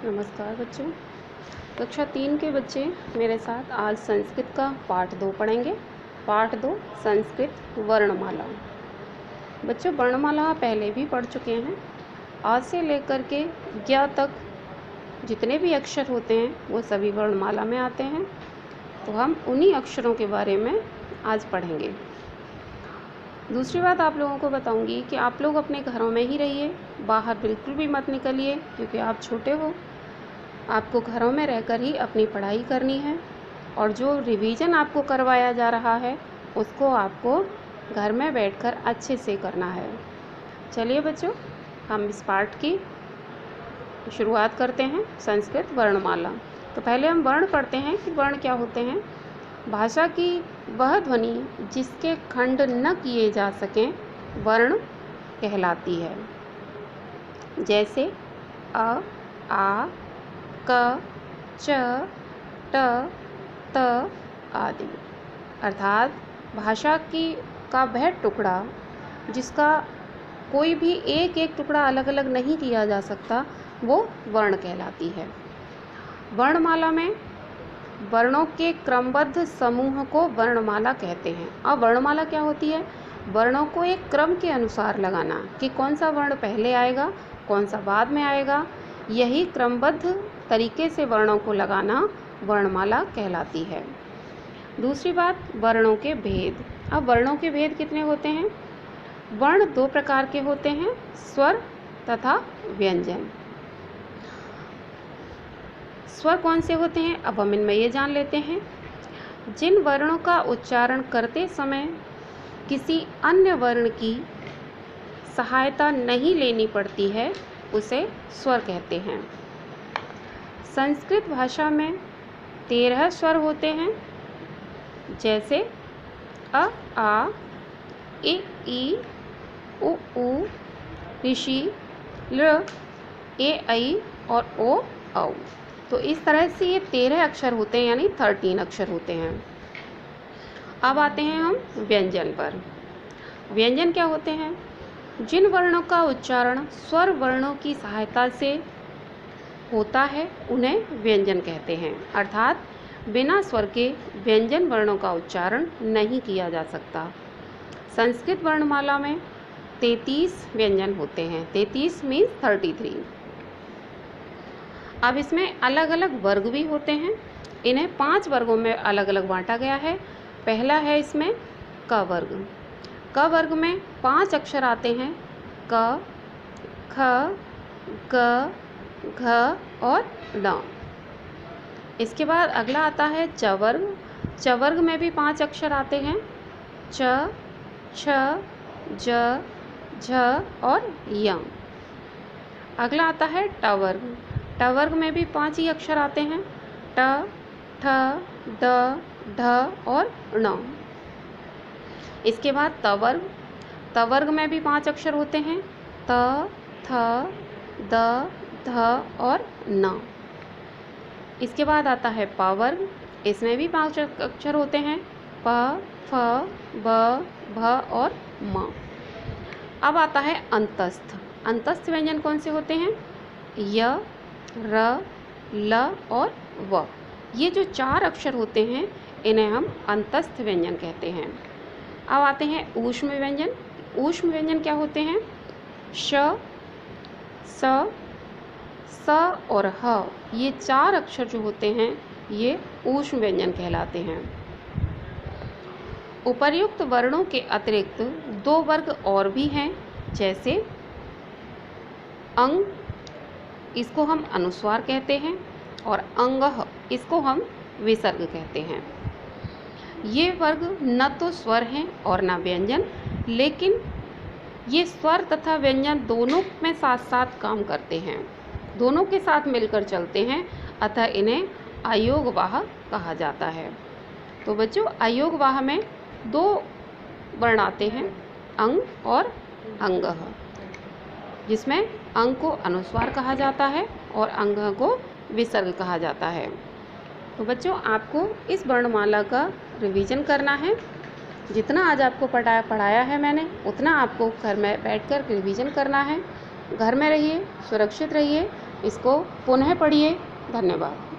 नमस्कार बच्चों। कक्षा 3 के बच्चे मेरे साथ आज संस्कृत का पाठ 2 पढ़ेंगे। पाठ 2 संस्कृत वर्णमाला। बच्चों, वर्णमाला पहले भी पढ़ चुके हैं। आज से लेकर के ज्ञ तक जितने भी अक्षर होते हैं वो सभी वर्णमाला में आते हैं। तो हम उन्हीं अक्षरों के बारे में आज पढ़ेंगे। दूसरी बात आप लोगों को बताऊंगी कि आप लोग अपने घरों में ही रहिए, बाहर बिल्कुल भी मत निकलिए, क्योंकि आप छोटे हो। आपको घरों में रहकर ही अपनी पढ़ाई करनी है और जो रिवीजन आपको करवाया जा रहा है उसको आपको घर में बैठकर अच्छे से करना है। चलिए बच्चों, हम इस पाठ की शुरुआत करते हैं। संस्कृत वर्णमाला। तो पहले हम वर्ण पढ़ते हैं कि वर्ण क्या होते हैं। भाषा की वह ध्वनि जिसके खंड न किए जा सकें वर्ण कहलाती है। जैसे अ, आ, क, च, ट, त आदि। अर्थात भाषा का वह टुकड़ा जिसका कोई भी एक एक टुकड़ा अलग अलग नहीं किया जा सकता वो वर्ण कहलाती है। वर्णमाला में वर्णों के क्रमबद्ध समूह को वर्णमाला कहते हैं। अब वर्णमाला क्या होती है? वर्णों को एक क्रम के अनुसार लगाना कि कौन सा वर्ण पहले आएगा, कौन सा बाद में आएगा। यही क्रमबद्ध तरीके से वर्णों को लगाना वर्णमाला कहलाती है। दूसरी बात, वर्णों के भेद। अब वर्णों के भेद कितने होते हैं? वर्ण 2 प्रकार के होते हैं, स्वर तथा व्यंजन। स्वर कौन से होते हैं अब हम इनमें ये जान लेते हैं। जिन वर्णों का उच्चारण करते समय किसी अन्य वर्ण की सहायता नहीं लेनी पड़ती है उसे स्वर कहते हैं। संस्कृत भाषा में 13 स्वर होते हैं, जैसे अ, आ, ई, उ, ऋषि, ल, ए, ऐ और ओ, औ। तो इस तरह से ये 13 अक्षर होते हैं, यानी 13 अक्षर होते हैं। अब आते हैं हम व्यंजन पर। व्यंजन क्या होते हैं? जिन वर्णों का उच्चारण स्वर वर्णों की सहायता से होता है उन्हें व्यंजन कहते हैं। अर्थात बिना स्वर के व्यंजन वर्णों का उच्चारण नहीं किया जा सकता। संस्कृत वर्णमाला में 33 व्यंजन होते हैं। 33 मीन्स 33। अब इसमें अलग अलग वर्ग भी होते हैं। इन्हें 5 वर्गों में अलग अलग बांटा गया है। पहला है इसमें क वर्ग। क वर्ग में 5 अक्षर आते हैं, क, ख, ग, घ और ङ। इसके बाद अगला आता है च वर्ग। च वर्ग में भी 5 अक्षर आते हैं, च, छ, ज, झ और य। अगला आता है ट वर्ग। ट वर्ग में भी 5 ही अक्षर आते हैं, ट, ठ, ड, ढ और ण। इसके बाद त वर्ग। त वर्ग में भी 5 अक्षर होते हैं, त, थ, द, ध और न। इसके बाद आता है प वर्ग। इसमें भी 5 अक्षर होते हैं, प, फ, ब, भ और म। अब आता है अंतस्थ। अंतस्थ व्यंजन कौन से होते हैं? य, र, ल और व। ये जो 4 अक्षर होते हैं इन्हें हम अंतस्थ व्यंजन कहते हैं। अब आते हैं ऊष्म व्यंजन। ऊष्म व्यंजन क्या होते हैं? श, स, स और ह। ये 4 अक्षर जो होते हैं ये ऊष्म व्यंजन कहलाते हैं। उपर्युक्त वर्णों के अतिरिक्त 2 वर्ग और भी हैं, जैसे अंग, इसको हम अनुस्वार कहते हैं, और अंगः, इसको हम विसर्ग कहते हैं। ये वर्ग न तो स्वर हैं और न व्यंजन, लेकिन ये स्वर तथा व्यंजन दोनों में साथ साथ काम करते हैं, दोनों के साथ मिलकर चलते हैं, अतः इन्हें अयोगवाह कहा जाता है। तो बच्चों, अयोगवाह में 2 वर्ण आते हैं, अंग और अंगः, जिसमें अंग को अनुस्वार कहा जाता है और अंग को विसर्ग कहा जाता है। तो बच्चों, आपको इस वर्णमाला का रिवीजन करना है। जितना आज आपको पढ़ाया है मैंने, उतना आपको घर में बैठकर रिवीजन करना है। घर में रहिए, सुरक्षित रहिए, इसको पुनः पढ़िए। धन्यवाद।